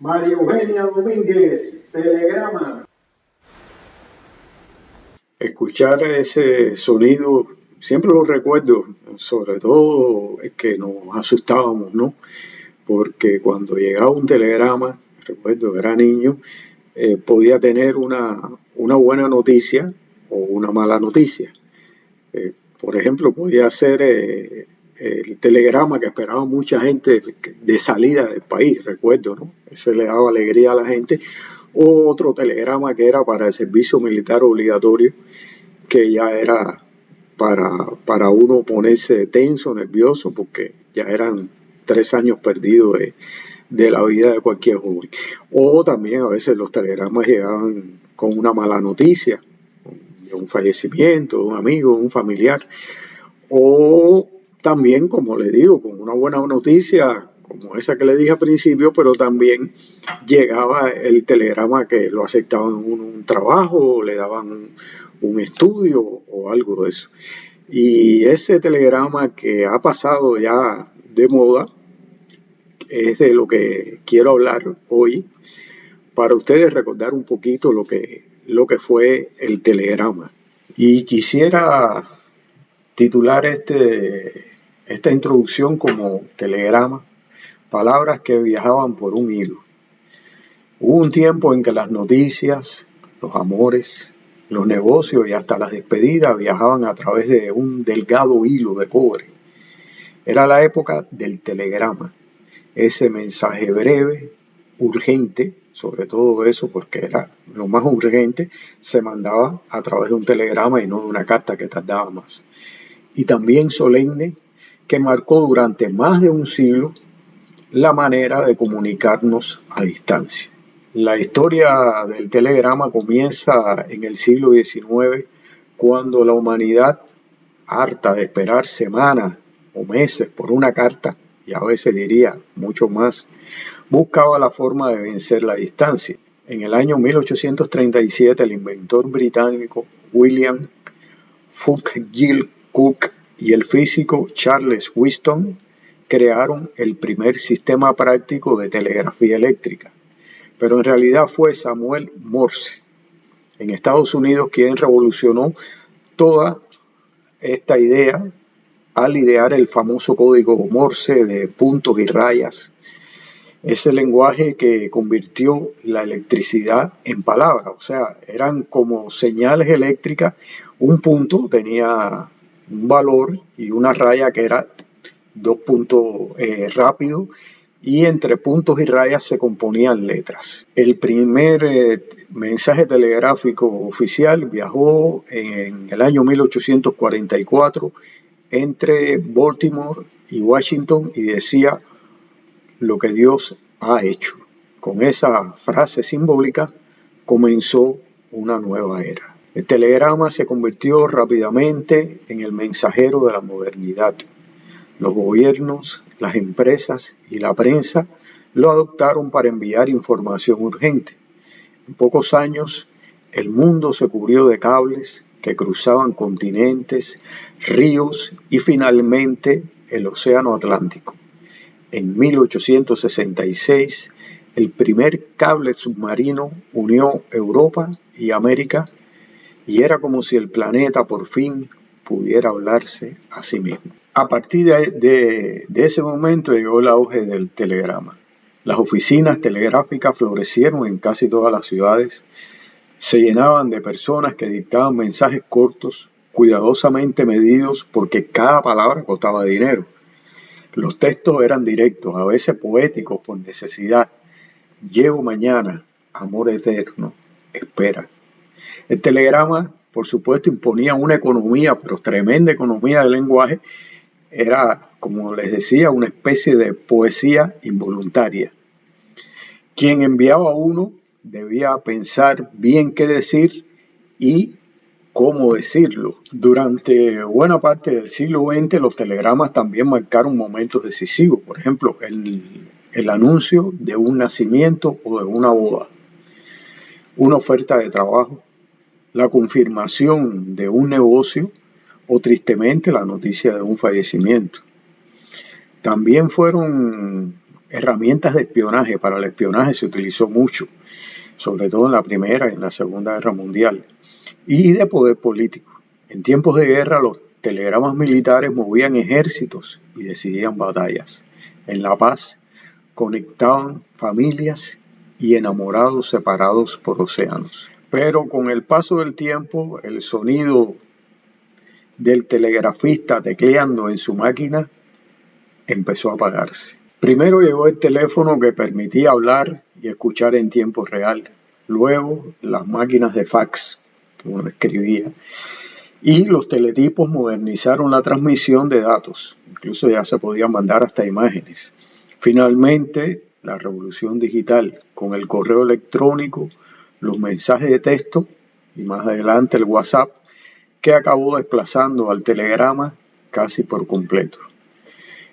María Eugenia Domínguez, Telegrama. Escuchar ese sonido, siempre lo recuerdo, sobre todo es que nos asustábamos, ¿no? Porque cuando llegaba un telegrama, recuerdo que era niño, podía tener una buena noticia o una mala noticia. Por ejemplo, podía ser el telegrama que esperaba mucha gente de salida del país, recuerdo, ¿no? Ese le daba alegría a la gente. O otro telegrama que era para el servicio militar obligatorio, que ya era para uno ponerse tenso, nervioso, porque ya eran 3 años perdidos de la vida de cualquier joven. O también a veces los telegramas llegaban con una mala noticia, de un fallecimiento, de un amigo, de un familiar, o también, como le digo, con una buena noticia, como esa que le dije al principio, pero también llegaba el telegrama que lo aceptaban un trabajo, le daban un estudio o algo de eso. Y ese telegrama que ha pasado ya de moda es de lo que quiero hablar hoy, para ustedes recordar un poquito lo que fue el telegrama. Y quisiera titular esta introducción como telegrama, palabras que viajaban por un hilo. Hubo un tiempo en que las noticias, los amores, los negocios y hasta las despedidas viajaban a través de un delgado hilo de cobre. Era la época del telegrama, ese mensaje breve, urgente, sobre todo eso porque era lo más urgente, se mandaba a través de un telegrama y no de una carta que tardaba más. Y también solemne, que marcó durante más de un siglo la manera de comunicarnos a distancia. La historia del telegrama comienza en el siglo XIX, cuando la humanidad, harta de esperar semanas o meses por una carta, y a veces diría mucho más, buscaba la forma de vencer la distancia. En el año 1837, el inventor británico William Fuggill Cooke y el físico Charles Whiston crearon el primer sistema práctico de telegrafía eléctrica, pero en realidad fue Samuel Morse en Estados Unidos quien revolucionó toda esta idea al idear el famoso código Morse de puntos y rayas, ese lenguaje que convirtió la electricidad en palabras, o sea, eran como señales eléctricas, un punto tenía un valor y una raya que era 2 puntos rápidos, y entre puntos y rayas se componían letras. El primer mensaje telegráfico oficial viajó en el año 1844 entre Baltimore y Washington y decía: lo que Dios ha hecho. Con esa frase simbólica comenzó una nueva era. El telegrama se convirtió rápidamente en el mensajero de la modernidad. Los gobiernos, las empresas y la prensa lo adoptaron para enviar información urgente. En pocos años, el mundo se cubrió de cables que cruzaban continentes, ríos y finalmente el Océano Atlántico. En 1866, el primer cable submarino unió Europa y América, y era como si el planeta por fin pudiera hablarse a sí mismo. A partir de ese momento llegó el auge del telegrama. Las oficinas telegráficas florecieron en casi todas las ciudades, se llenaban de personas que dictaban mensajes cortos, cuidadosamente medidos porque cada palabra costaba dinero. Los textos eran directos, a veces poéticos por necesidad. Llego mañana, amor eterno, espera. El telegrama, por supuesto, imponía una economía, pero tremenda economía del lenguaje. Era, como les decía, una especie de poesía involuntaria. Quien enviaba a uno debía pensar bien qué decir y cómo decirlo. Durante buena parte del siglo XX, los telegramas también marcaron momentos decisivos. Por ejemplo, el anuncio de un nacimiento o de una boda, una oferta de trabajo, la confirmación de un negocio o tristemente la noticia de un fallecimiento. También fueron herramientas de espionaje. Para el espionaje se utilizó mucho, sobre todo en la Primera y en la Segunda Guerra Mundial, y de poder político. En tiempos de guerra, los telegramas militares movían ejércitos y decidían batallas. En la paz, conectaban familias y enamorados separados por océanos. Pero con el paso del tiempo, el sonido del telegrafista tecleando en su máquina empezó a apagarse. Primero llegó el teléfono que permitía hablar y escuchar en tiempo real. Luego las máquinas de fax que uno escribía. Y los teletipos modernizaron la transmisión de datos. Incluso ya se podían mandar hasta imágenes. Finalmente, la revolución digital con el correo electrónico, los mensajes de texto y más adelante el WhatsApp, que acabó desplazando al telegrama casi por completo.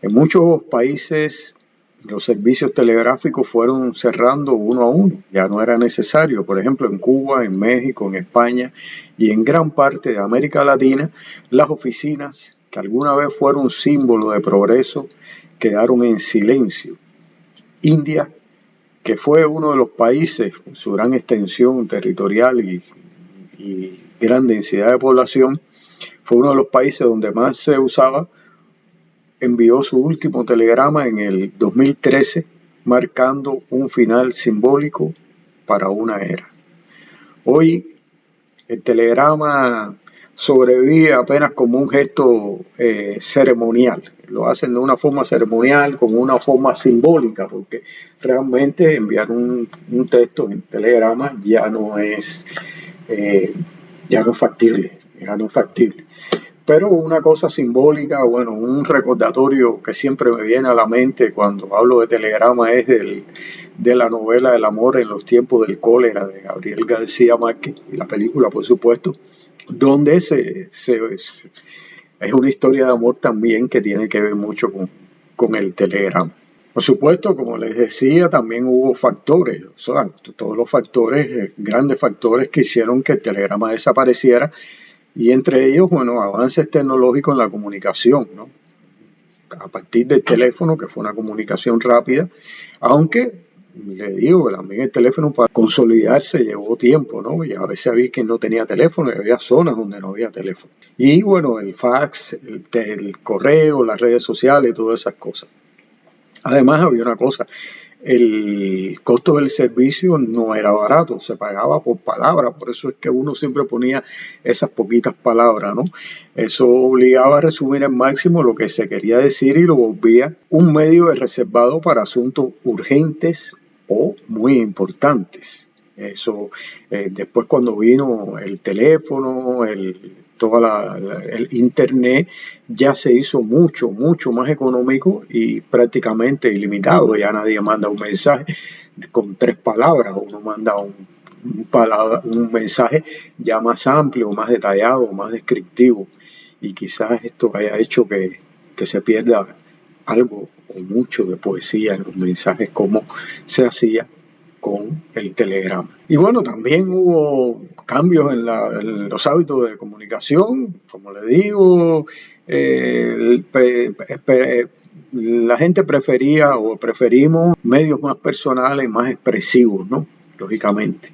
En muchos países los servicios telegráficos fueron cerrando uno a uno, ya no era necesario. Por ejemplo, en Cuba, en México, en España y en gran parte de América Latina, las oficinas que alguna vez fueron símbolo de progreso quedaron en silencio. India, que fue uno de los países con su gran extensión territorial y gran densidad de población, fue uno de los países donde más se usaba, envió su último telegrama en el 2013, marcando un final simbólico para una era. Hoy el telegrama sobrevive apenas como un gesto ceremonial. Lo hacen de una forma ceremonial, como una forma simbólica, porque realmente enviar un texto en telegrama ya no es factible, Pero una cosa simbólica, bueno, un recordatorio que siempre me viene a la mente cuando hablo de telegrama es de la novela El amor en los tiempos del cólera de Gabriel García Márquez, y la película, por supuesto, donde es una historia de amor también que tiene que ver mucho con el telegrama. Por supuesto, como les decía, también hubo factores, o sea, todos los factores, grandes factores que hicieron que el telegrama desapareciera, y entre ellos, bueno, avances tecnológicos en la comunicación, ¿no? A partir del teléfono, que fue una comunicación rápida, aunque le digo que también el teléfono para consolidarse llevó tiempo, ¿no? Y a veces había quien no tenía teléfono y había zonas donde no había teléfono. Y bueno, el fax, el correo, las redes sociales, todas esas cosas. Además había una cosa, el costo del servicio no era barato, se pagaba por palabra, por eso es que uno siempre ponía esas poquitas palabras, ¿no? Eso obligaba a resumir al máximo lo que se quería decir y lo volvía un medio reservado para asuntos urgentes o muy importantes. Eso, después cuando vino el teléfono, el internet, ya se hizo mucho más económico y prácticamente ilimitado. Ya nadie manda un mensaje con 3 palabras, uno manda un mensaje ya más amplio, más detallado, más descriptivo, y quizás esto haya hecho que se pierda algo o mucho de poesía en los mensajes como se hacía con el telegrama. Y bueno, también hubo cambios en los hábitos de comunicación, como le digo, la gente prefería o preferimos medios más personales, más expresivos, ¿no? Lógicamente.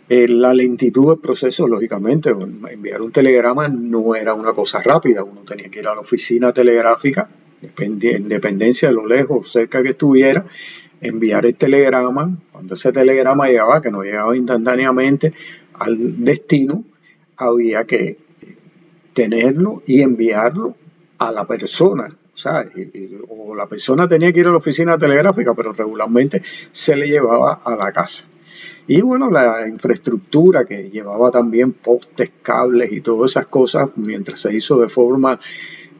La lentitud del proceso, lógicamente, enviar un telegrama no era una cosa rápida, uno tenía que ir a la oficina telegráfica, en dependencia de lo lejos o cerca que estuviera, enviar el telegrama. Cuando ese telegrama llegaba, que no llegaba instantáneamente al destino, había que tenerlo y enviarlo a la persona. O sea, o la persona tenía que ir a la oficina telegráfica, pero regularmente se le llevaba a la casa. Y bueno, la infraestructura que llevaba también postes, cables y todas esas cosas, mientras se hizo de forma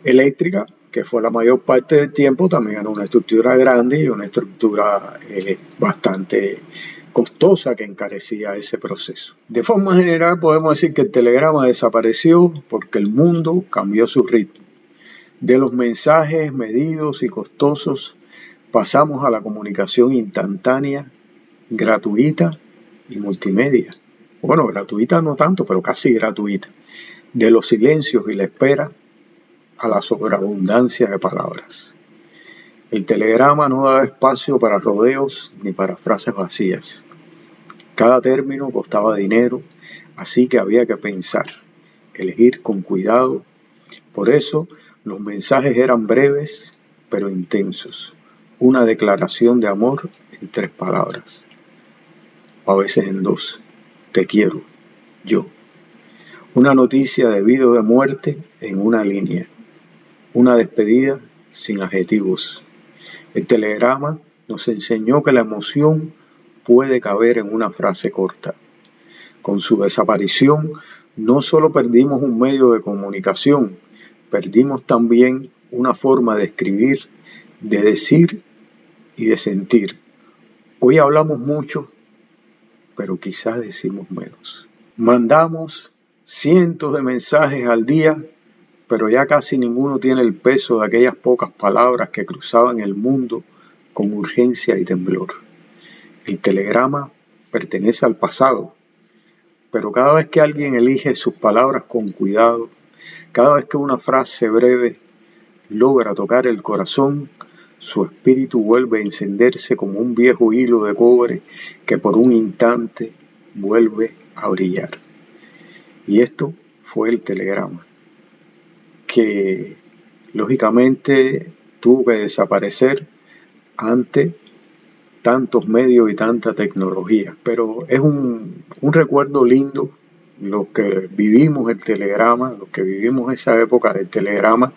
eléctrica, que fue la mayor parte del tiempo, también era una estructura grande y una estructura bastante costosa que encarecía ese proceso. De forma general podemos decir que el telegrama desapareció porque el mundo cambió su ritmo. De los mensajes medidos y costosos pasamos a la comunicación instantánea, gratuita y multimedia. Bueno, gratuita no tanto, pero casi gratuita. De los silencios y la espera a la sobreabundancia de palabras. El telegrama no daba espacio para rodeos ni para frases vacías. Cada término costaba dinero, así que había que pensar, elegir con cuidado. Por eso los mensajes eran breves pero intensos. Una declaración de amor en 3 palabras, o a veces en 2. Te quiero, yo. Una noticia de vida o de muerte en una línea. Una despedida sin adjetivos. El telegrama nos enseñó que la emoción puede caber en una frase corta. Con su desaparición, no solo perdimos un medio de comunicación, perdimos también una forma de escribir, de decir y de sentir. Hoy hablamos mucho, pero quizás decimos menos. Mandamos cientos de mensajes al día, pero ya casi ninguno tiene el peso de aquellas pocas palabras que cruzaban el mundo con urgencia y temblor. El telegrama pertenece al pasado, pero cada vez que alguien elige sus palabras con cuidado, cada vez que una frase breve logra tocar el corazón, su espíritu vuelve a encenderse como un viejo hilo de cobre que por un instante vuelve a brillar. Y esto fue el telegrama, que lógicamente tuvo que desaparecer ante tantos medios y tanta tecnología, pero es un recuerdo lindo. Los que vivimos el telegrama, los que vivimos esa época del telegrama,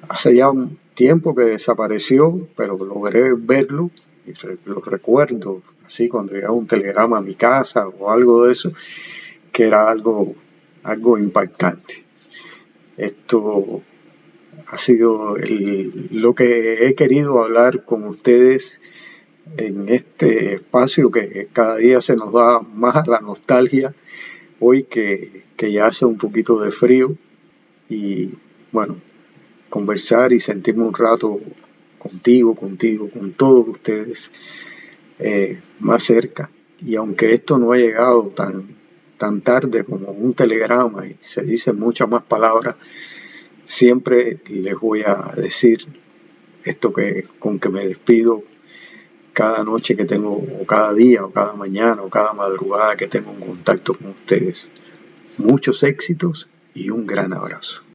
hace ya un tiempo que desapareció, pero logré verlo y lo recuerdo así cuando llegaba un telegrama a mi casa o algo de eso, que era algo impactante. Esto ha sido lo que he querido hablar con ustedes en este espacio que cada día se nos da más a la nostalgia, hoy que ya hace un poquito de frío, y bueno, conversar y sentirme un rato contigo, con todos ustedes más cerca. Y aunque esto no ha llegado tan tarde como un telegrama y se dicen muchas más palabras, siempre les voy a decir esto con que me despido cada noche que tengo, o cada día, o cada mañana, o cada madrugada que tengo un contacto con ustedes. Muchos éxitos y un gran abrazo.